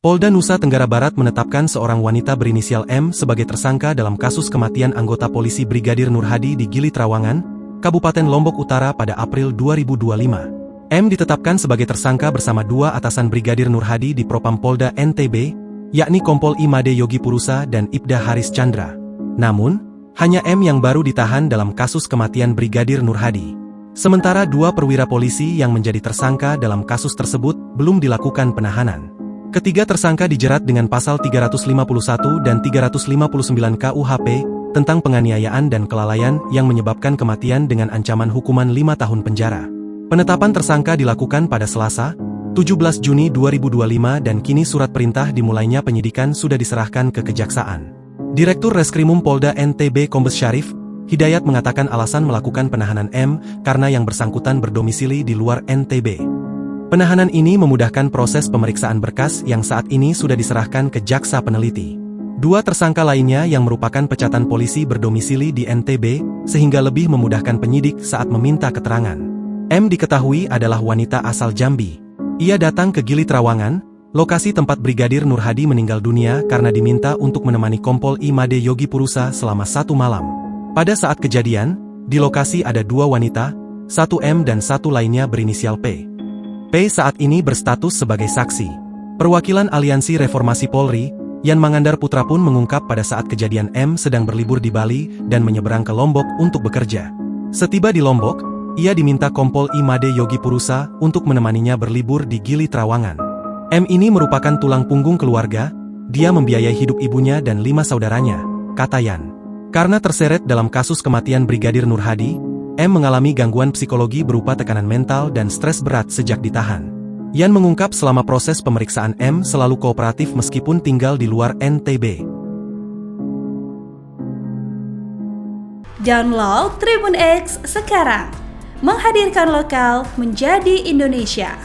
Polda Nusa Tenggara Barat menetapkan seorang wanita berinisial M sebagai tersangka dalam kasus kematian anggota polisi Brigadir Nur Hadi di Gili Trawangan, Kabupaten Lombok Utara pada April 2025. M ditetapkan sebagai tersangka bersama dua atasan Brigadir Nur Hadi di Propam Polda NTB, yakni Kompol Imade Yogi Purusa dan Ibda Haris Chandra. Namun, hanya M yang baru ditahan dalam kasus kematian Brigadir Nur Hadi. Sementara dua perwira polisi yang menjadi tersangka dalam kasus tersebut belum dilakukan penahanan. Ketiga tersangka dijerat dengan pasal 351 dan 359 KUHP tentang penganiayaan dan kelalaian yang menyebabkan kematian dengan ancaman hukuman 5 tahun penjara. Penetapan tersangka dilakukan pada Selasa, 17 Juni 2025 dan kini surat perintah dimulainya penyidikan sudah diserahkan ke Kejaksaan. Direktur Reskrimum Polda NTB Kombes Syarif Hidayat mengatakan alasan melakukan penahanan M karena yang bersangkutan berdomisili di luar NTB. Penahanan ini memudahkan proses pemeriksaan berkas yang saat ini sudah diserahkan ke jaksa peneliti. Dua tersangka lainnya yang merupakan pecatan polisi berdomisili di NTB, sehingga lebih memudahkan penyidik saat meminta keterangan. M diketahui adalah wanita asal Jambi. Ia datang ke Gili Trawangan, lokasi tempat Brigadir Nur Hadi meninggal dunia karena diminta untuk menemani Kompol Imade Yogi Purusa selama 1 malam. Pada saat kejadian, di lokasi ada 2 wanita, 1 M dan 1 lainnya berinisial P. P saat ini berstatus sebagai saksi. Perwakilan Aliansi Reformasi Polri, Yan Mangandar Putra pun mengungkap pada saat kejadian M sedang berlibur di Bali dan menyeberang ke Lombok untuk bekerja. Setiba di Lombok, ia diminta Kompol Imade Yogi Purusa untuk menemaninya berlibur di Gili Trawangan. M ini merupakan tulang punggung keluarga, dia membiayai hidup ibunya dan 5 saudaranya, kata Yan. Karena terseret dalam kasus kematian Brigadir Nur Hadi, M mengalami gangguan psikologi berupa tekanan mental dan stres berat sejak ditahan. Yan mengungkap selama proses pemeriksaan M selalu kooperatif meskipun tinggal di luar NTB. Download Tribun X sekarang, menghadirkan lokal menjadi Indonesia.